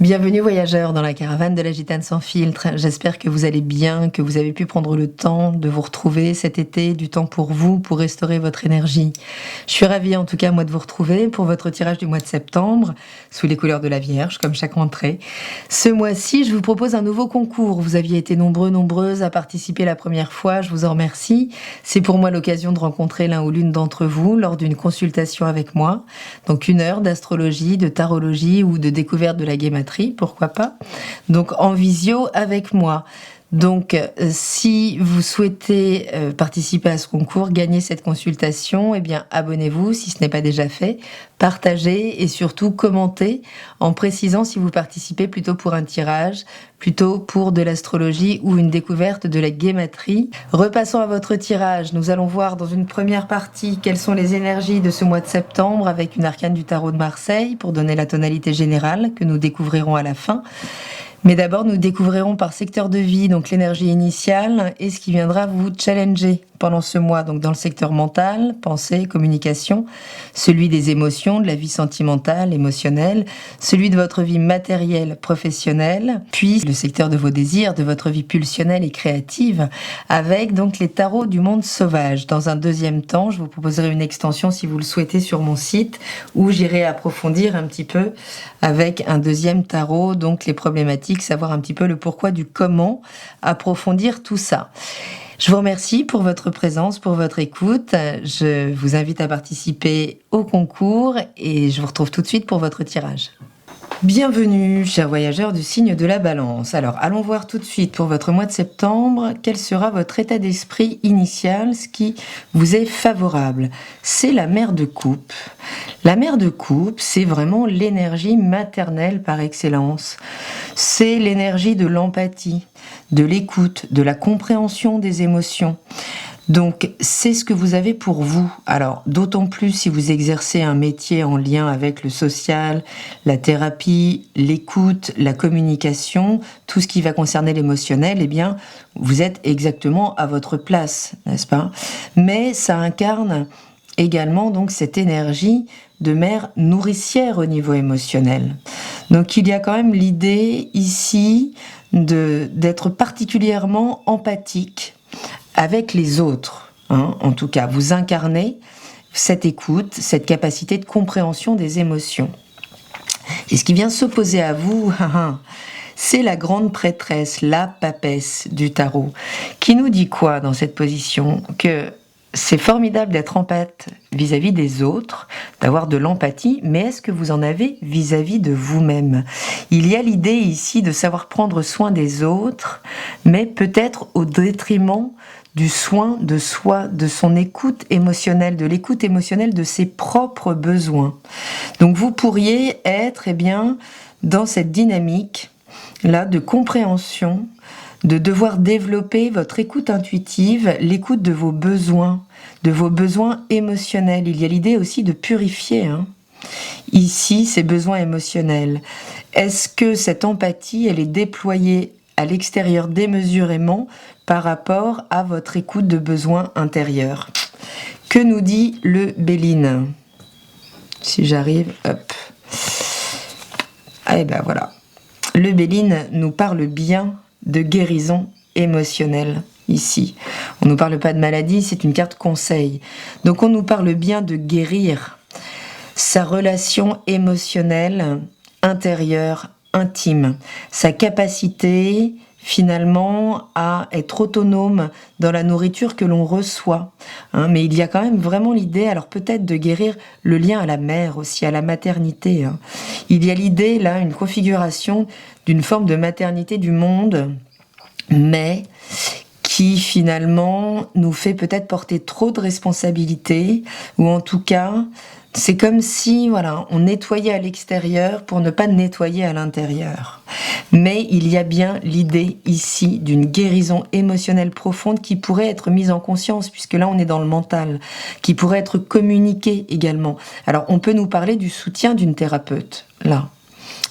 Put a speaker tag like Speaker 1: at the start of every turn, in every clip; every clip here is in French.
Speaker 1: Bienvenue voyageurs dans la caravane de la Gitane sans filtre. J'espère que vous allez bien, que vous avez pu prendre le temps de vous retrouver cet été, du temps pour vous, pour restaurer votre énergie. Je suis ravie en tout cas moi de vous retrouver pour votre tirage du mois de septembre, sous les couleurs de la Vierge, comme chaque rentrée. Ce mois-ci, je vous propose un nouveau concours. Vous aviez été nombreuses à participer la première fois, je vous en remercie. C'est pour moi l'occasion de rencontrer l'un ou l'une d'entre vous lors d'une consultation avec moi. Donc 1 heure d'astrologie, de tarologie ou de découverte de la guématrie. Pourquoi pas, donc en visio avec moi. Donc si vous souhaitez participer à ce concours, gagner cette consultation, eh bien abonnez-vous si ce n'est pas déjà fait, partagez et surtout commentez en précisant si vous participez plutôt pour un tirage, plutôt pour de l'astrologie ou une découverte de la guématrie. Repassons à votre tirage. Nous allons voir dans une première partie quelles sont les énergies de ce mois de septembre avec une arcane du tarot de Marseille pour donner la tonalité générale que nous découvrirons à la fin. Mais d'abord, nous découvrirons par secteur de vie, donc l'énergie initiale et ce qui viendra vous challenger pendant ce mois, donc dans le secteur mental, pensée, communication, celui des émotions, de la vie sentimentale, émotionnelle, celui de votre vie matérielle, professionnelle, puis le secteur de vos désirs, de votre vie pulsionnelle et créative, avec donc les tarots du monde sauvage. Dans un deuxième temps, je vous proposerai une extension si vous le souhaitez sur mon site, où j'irai approfondir un petit peu avec un deuxième tarot, donc les problématiques, savoir un petit peu le pourquoi du comment, approfondir tout ça. Je vous remercie pour votre présence, pour votre écoute. Je vous invite à participer au concours et je vous retrouve tout de suite pour votre tirage. Bienvenue, chers voyageurs du signe de la Balance. Alors, allons voir tout de suite pour votre mois de septembre, quel sera votre état d'esprit initial, ce qui vous est favorable. C'est la mère de coupe. La mère de coupe, c'est vraiment l'énergie maternelle par excellence. C'est l'énergie de l'empathie, de l'écoute, de la compréhension des émotions. Donc, c'est ce que vous avez pour vous. Alors, d'autant plus si vous exercez un métier en lien avec le social, la thérapie, l'écoute, la communication, tout ce qui va concerner l'émotionnel, eh bien, vous êtes exactement à votre place, n'est-ce pas? Mais ça incarne également donc cette énergie de mère nourricière au niveau émotionnel. Donc, il y a quand même l'idée ici d'être particulièrement empathique avec les autres, en tout cas, vous incarnez cette écoute, cette capacité de compréhension des émotions. Et ce qui vient s'opposer à vous, c'est la grande prêtresse, la papesse du tarot, qui nous dit quoi dans cette position? Que c'est formidable d'être empathe vis-à-vis des autres, d'avoir de l'empathie, mais est-ce que vous en avez vis-à-vis de vous-même? Il y a l'idée ici de savoir prendre soin des autres, mais peut-être au détriment du soin de soi, de son écoute émotionnelle, de l'écoute émotionnelle de ses propres besoins. Donc vous pourriez être dans cette dynamique-là de compréhension, de devoir développer votre écoute intuitive, l'écoute de vos besoins émotionnels. Il y a l'idée aussi de purifier, ici, ces besoins émotionnels. Est-ce que cette empathie, elle est déployée à l'extérieur démesurément par rapport à votre écoute de besoins intérieurs? Que nous dit le Béline? Si j'arrive, hop. Eh ben voilà. Le Béline nous parle bien de guérison émotionnelle ici. On ne nous parle pas de maladie, c'est une carte conseil. Donc on nous parle bien de guérir sa relation émotionnelle intérieure, intime, sa capacité finalement à être autonome dans la nourriture que l'on reçoit. Mais il y a quand même vraiment l'idée, alors peut-être de guérir le lien à la mère aussi, à la maternité. Il y a l'idée là, une configuration d'une forme de maternité du monde, mais qui finalement nous fait peut-être porter trop de responsabilités, ou en tout cas, c'est comme si on nettoyait à l'extérieur pour ne pas nettoyer à l'intérieur. Mais il y a bien l'idée ici d'une guérison émotionnelle profonde qui pourrait être mise en conscience, puisque là on est dans le mental, qui pourrait être communiquée également. Alors on peut nous parler du soutien d'une thérapeute, là,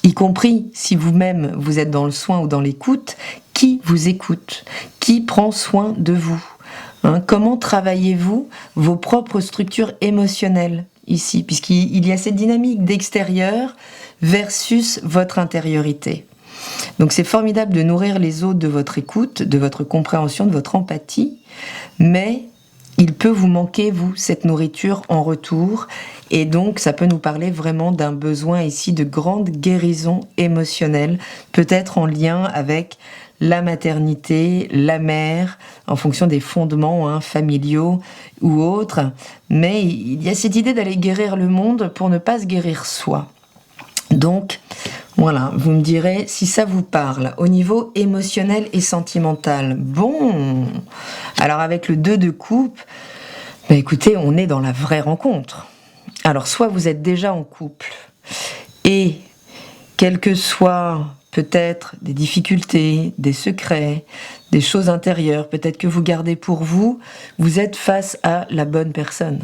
Speaker 1: y compris si vous-même vous êtes dans le soin ou dans l'écoute, qui vous écoute, qui prend soin de vous. Comment travaillez-vous vos propres structures émotionnelles ici, puisqu'il y a cette dynamique d'extérieur versus votre intériorité. Donc c'est formidable de nourrir les autres de votre écoute, de votre compréhension, de votre empathie, mais il peut vous manquer, vous, cette nourriture en retour, et donc ça peut nous parler vraiment d'un besoin ici de grande guérison émotionnelle, peut-être en lien avec la maternité, la mère, en fonction des fondements familiaux ou autres, mais il y a cette idée d'aller guérir le monde pour ne pas se guérir soi. Donc, voilà, vous me direz si ça vous parle au niveau émotionnel et sentimental. Bon, alors avec le 2 de coupe, écoutez, on est dans la vraie rencontre. Alors, soit vous êtes déjà en couple, et quelles que soient peut-être des difficultés, des secrets, des choses intérieures, peut-être que vous gardez pour vous, vous êtes face à la bonne personne.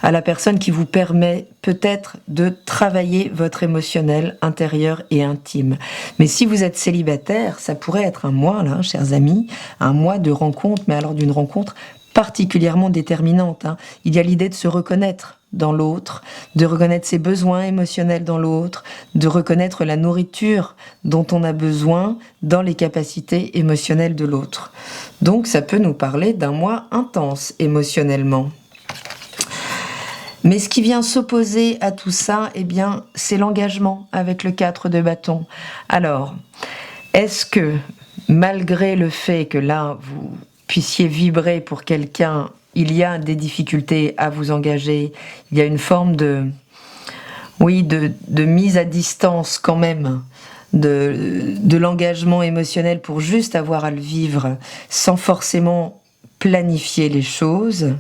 Speaker 1: À la personne qui vous permet peut-être de travailler votre émotionnel intérieur et intime. Mais si vous êtes célibataire, ça pourrait être un mois, là, chers amis, un mois de rencontre, mais alors d'une rencontre particulièrement déterminante. Il y a l'idée de se reconnaître dans l'autre, de reconnaître ses besoins émotionnels dans l'autre, de reconnaître la nourriture dont on a besoin dans les capacités émotionnelles de l'autre. Donc ça peut nous parler d'un mois intense émotionnellement. Mais ce qui vient s'opposer à tout ça, c'est l'engagement avec le 4 de bâton. Alors, est-ce que, malgré le fait que là, vous puissiez vibrer pour quelqu'un, il y a des difficultés à vous engager, il y a une forme de mise à distance quand même, de l'engagement émotionnel pour juste avoir à le vivre sans forcément planifier les choses,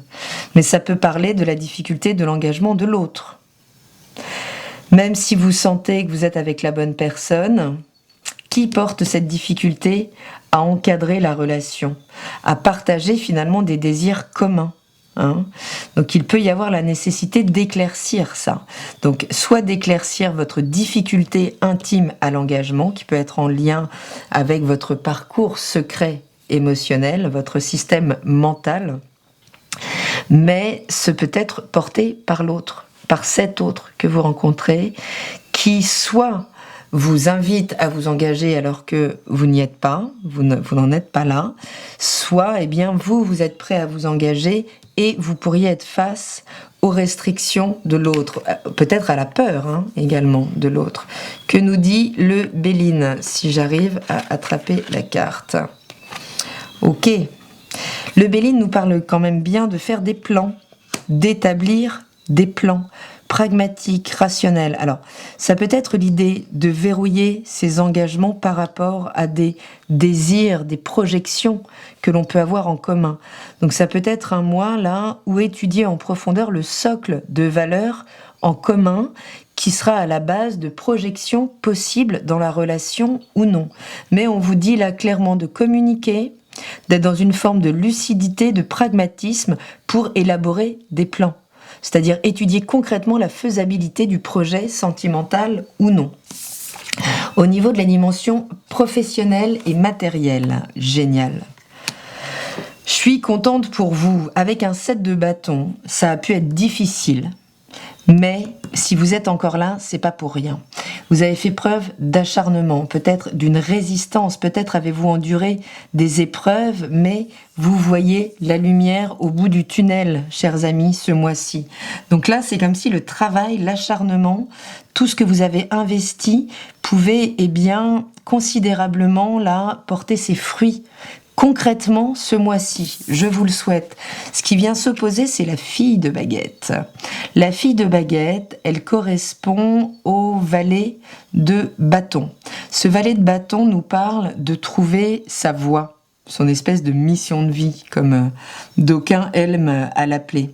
Speaker 1: mais ça peut parler de la difficulté de l'engagement de l'autre. Même si vous sentez que vous êtes avec la bonne personne, qui porte cette difficulté à encadrer la relation, à partager finalement des désirs communs. Donc il peut y avoir la nécessité d'éclaircir ça. Donc soit d'éclaircir votre difficulté intime à l'engagement, qui peut être en lien avec votre parcours secret émotionnel, votre système mental, mais ce peut être porté par l'autre, par cet autre que vous rencontrez, qui soit vous invite à vous engager alors que vous n'y êtes pas, vous n'en êtes pas là, soit vous êtes prêt à vous engager et vous pourriez être face aux restrictions de l'autre, peut-être à la peur également de l'autre. Que nous dit le Béline, si j'arrive à attraper la carte? Ok. Le Béline nous parle quand même bien de faire des plans, d'établir des plans pragmatiques, rationnels. Alors, ça peut être l'idée de verrouiller ses engagements par rapport à des désirs, des projections que l'on peut avoir en commun. Donc ça peut être un mois là où étudier en profondeur le socle de valeurs en commun qui sera à la base de projections possibles dans la relation ou non. Mais on vous dit là clairement de communiquer, d'être dans une forme de lucidité, de pragmatisme pour élaborer des plans. C'est-à-dire étudier concrètement la faisabilité du projet sentimental ou non. Au niveau de la dimension professionnelle et matérielle, génial. Je suis contente pour vous. Avec un 7 de bâton, ça a pu être difficile. Mais si vous êtes encore là, c'est pas pour rien. Vous avez fait preuve d'acharnement, peut-être d'une résistance, peut-être avez-vous enduré des épreuves, mais vous voyez la lumière au bout du tunnel, chers amis, ce mois-ci. Donc là, c'est comme si le travail, l'acharnement, tout ce que vous avez investi pouvait, considérablement, là, porter ses fruits. Concrètement, ce mois-ci, je vous le souhaite. Ce qui vient s'opposer, c'est la fille de baguette. La fille de baguette, elle correspond au valet de bâton. Ce valet de bâton nous parle de trouver sa voie, son espèce de mission de vie, comme d'aucuns aiment à l'appeler.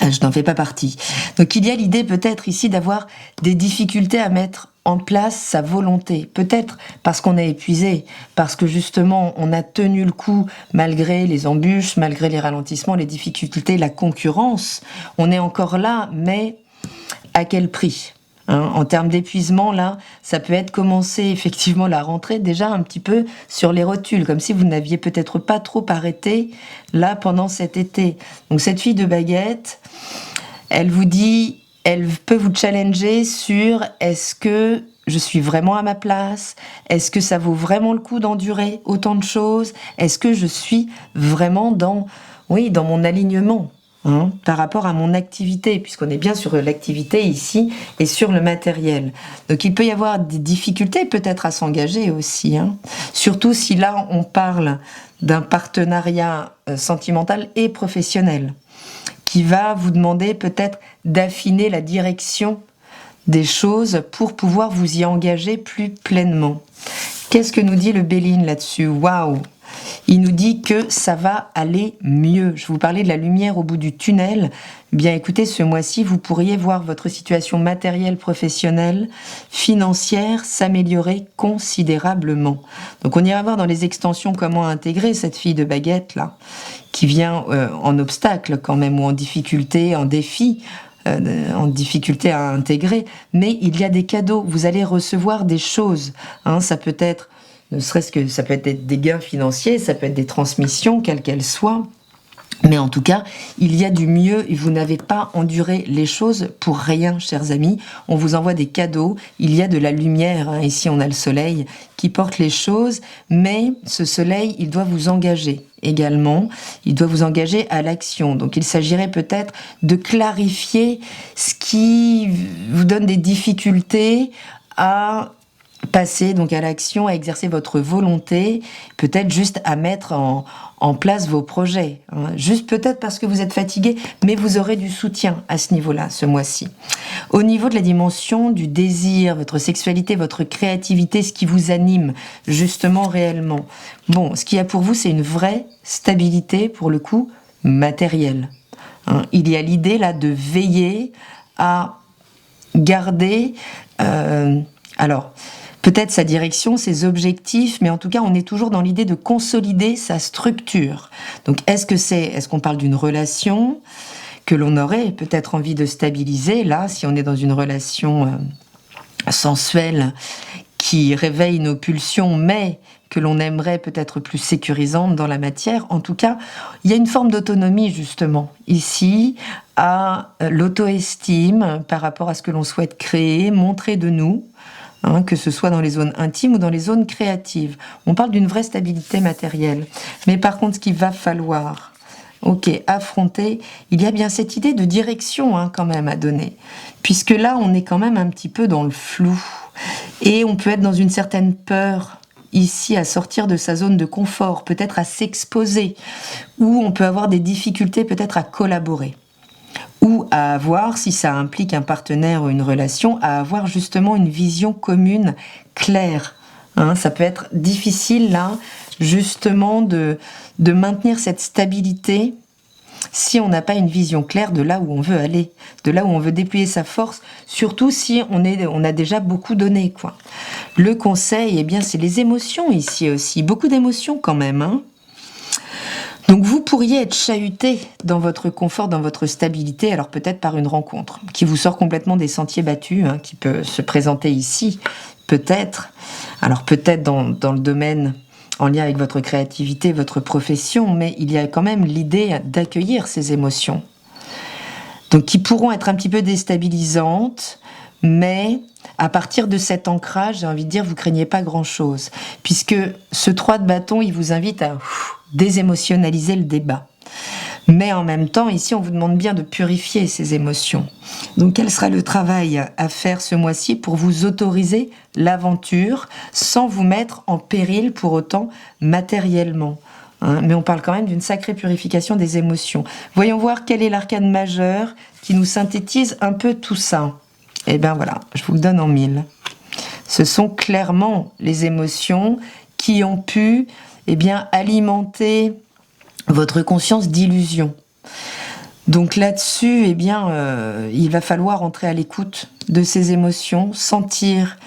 Speaker 1: Je n'en fais pas partie. Donc il y a l'idée peut-être ici d'avoir des difficultés à mettre en place sa volonté. Peut-être parce qu'on est épuisé, parce que justement on a tenu le coup malgré les embûches, malgré les ralentissements, les difficultés, la concurrence. On est encore là, mais à quel prix ? En termes d'épuisement, là, ça peut être commencer effectivement la rentrée déjà un petit peu sur les rotules, comme si vous n'aviez peut-être pas trop arrêté là pendant cet été. Donc cette fille de baguette, Elle vous dit, elle peut vous challenger sur est-ce que je suis vraiment à ma place? Est-ce que ça vaut vraiment le coup d'endurer autant de choses? Est-ce que je suis vraiment dans mon alignement, hein, par rapport à mon activité, puisqu'on est bien sur l'activité ici et sur le matériel. Donc il peut y avoir des difficultés peut-être à s'engager aussi, hein. Surtout si là on parle d'un partenariat sentimental et professionnel, qui va vous demander peut-être d'affiner la direction des choses pour pouvoir vous y engager plus pleinement. Qu'est-ce que nous dit le Béline là-dessus? Waouh! Il nous dit que ça va aller mieux. Je vous parlais de la lumière au bout du tunnel. Bien écoutez, ce mois-ci, vous pourriez voir votre situation matérielle, professionnelle, financière s'améliorer considérablement. Donc on ira voir dans les extensions comment intégrer cette fille de baguette là, qui vient en obstacle quand même, ou en difficulté, en défi, en difficulté à intégrer. Mais il y a des cadeaux, vous allez recevoir des choses, hein, ça peut être, ne serait-ce que ça peut être des gains financiers, ça peut être des transmissions, quelles qu'elles soient. Mais en tout cas, il y a du mieux et vous n'avez pas enduré les choses pour rien, chers amis. On vous envoie des cadeaux, il y a de la lumière, hein. Ici on a le soleil qui porte les choses, mais ce soleil, il doit vous engager également, il doit vous engager à l'action. Donc il s'agirait peut-être de clarifier ce qui vous donne des difficultés à passer donc à l'action, à exercer votre volonté, peut-être juste à mettre en place vos projets, hein. Juste peut-être parce que vous êtes fatigué, mais vous aurez du soutien à ce niveau-là, ce mois-ci. Au niveau de la dimension du désir, votre sexualité, votre créativité, ce qui vous anime justement réellement. Bon, ce qu'il y a pour vous, c'est une vraie stabilité, pour le coup, matérielle, hein. Il y a l'idée là de veiller à garder... alors, peut-être sa direction, ses objectifs, mais en tout cas, on est toujours dans l'idée de consolider sa structure. Donc, est-ce qu'on parle d'une relation que l'on aurait peut-être envie de stabiliser, là, si on est dans une relation sensuelle qui réveille nos pulsions, mais que l'on aimerait peut-être plus sécurisante dans la matière. En tout cas, il y a une forme d'autonomie, justement, ici, à l'auto-estime par rapport à ce que l'on souhaite créer, montrer de nous, hein, que ce soit dans les zones intimes ou dans les zones créatives. On parle d'une vraie stabilité matérielle. Mais par contre, ce qu'il va falloir, affronter, il y a bien cette idée de direction, hein, quand même à donner. Puisque là, on est quand même un petit peu dans le flou. Et on peut être dans une certaine peur, ici, à sortir de sa zone de confort, peut-être à s'exposer, ou on peut avoir des difficultés peut-être à collaborer. Ou à avoir, si ça implique un partenaire ou une relation, à avoir justement une vision commune claire, hein. Ça peut être difficile là, justement, de maintenir cette stabilité si on n'a pas une vision claire de là où on veut aller, de là où on veut déployer sa force, surtout si on a déjà beaucoup donné, quoi. Le conseil, eh bien, c'est les émotions ici aussi, beaucoup d'émotions quand même, hein. Donc vous pourriez être chahuté dans votre confort, dans votre stabilité, alors peut-être par une rencontre qui vous sort complètement des sentiers battus, hein, qui peut se présenter ici, peut-être. Alors peut-être dans le domaine en lien avec votre créativité, votre profession, mais il y a quand même l'idée d'accueillir ces émotions. Donc qui pourront être un petit peu déstabilisantes, mais à partir de cet ancrage, j'ai envie de dire, vous craignez pas grand-chose, puisque ce 3 de bâton, il vous invite à désémotionnaliser le débat. Mais en même temps, ici, on vous demande bien de purifier ces émotions. Donc, quel sera le travail à faire ce mois-ci pour vous autoriser l'aventure sans vous mettre en péril pour autant matériellement, hein? Mais on parle quand même d'une sacrée purification des émotions. Voyons voir quel est l'arcane majeur qui nous synthétise un peu tout ça. Eh bien voilà, je vous le donne en 1000. Ce sont clairement les émotions qui ont pu alimenter votre conscience d'illusion. Donc là-dessus, il va falloir entrer à l'écoute de ces émotions, sentir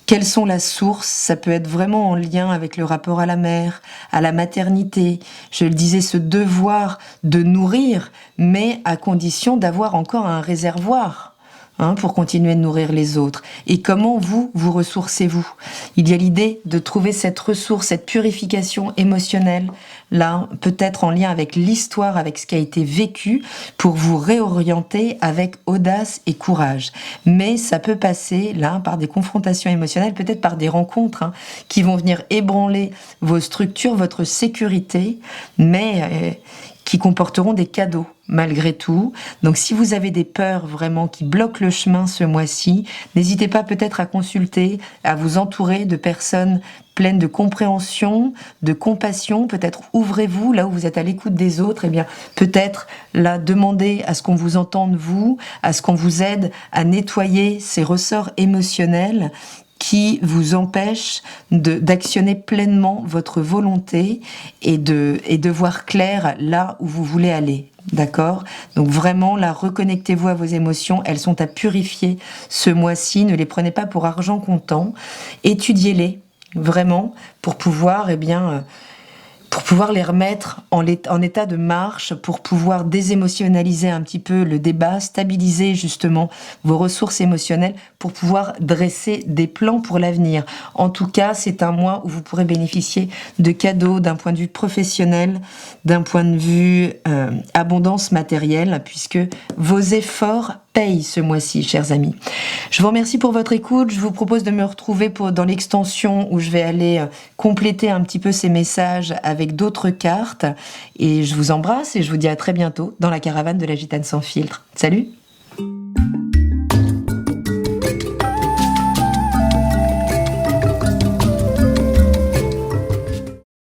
Speaker 1: quelles sont la source. Ça peut être vraiment en lien avec le rapport à la mère, à la maternité. Je le disais, ce devoir de nourrir, mais à condition d'avoir encore un réservoir pour continuer de nourrir les autres. Et comment vous ressourcez-vous? Il y a l'idée de trouver cette ressource, cette purification émotionnelle, là, peut-être en lien avec l'histoire, avec ce qui a été vécu, pour vous réorienter avec audace et courage. Mais ça peut passer, là, par des confrontations émotionnelles, peut-être par des rencontres qui vont venir ébranler vos structures, votre sécurité, mais qui comporteront des cadeaux malgré tout. Donc si vous avez des peurs vraiment qui bloquent le chemin ce mois-ci, n'hésitez pas peut-être à consulter, à vous entourer de personnes pleines de compréhension, de compassion. Peut-être ouvrez-vous là où vous êtes à l'écoute des autres, et bien peut-être là demandez à ce qu'on vous entende vous, à ce qu'on vous aide à nettoyer ces ressorts émotionnels qui vous empêche d'actionner pleinement votre volonté et de voir clair là où vous voulez aller. D'accord? Donc vraiment, là, reconnectez-vous à vos émotions. Elles sont à purifier ce mois-ci. Ne les prenez pas pour argent comptant. Étudiez-les, vraiment, pour pouvoir, pour pouvoir les remettre en état de marche, pour pouvoir désémotionnaliser un petit peu le débat, stabiliser justement vos ressources émotionnelles, pour pouvoir dresser des plans pour l'avenir. En tout cas, c'est un mois où vous pourrez bénéficier de cadeaux d'un point de vue professionnel, d'un point de vue abondance matérielle, puisque vos efforts payent ce mois-ci, chers amis. Je vous remercie pour votre écoute. Je vous propose de me retrouver dans l'extension où je vais aller compléter un petit peu ces messages avec d'autres cartes. Et je vous embrasse et je vous dis à très bientôt dans la caravane de la Gitane sans filtre. Salut!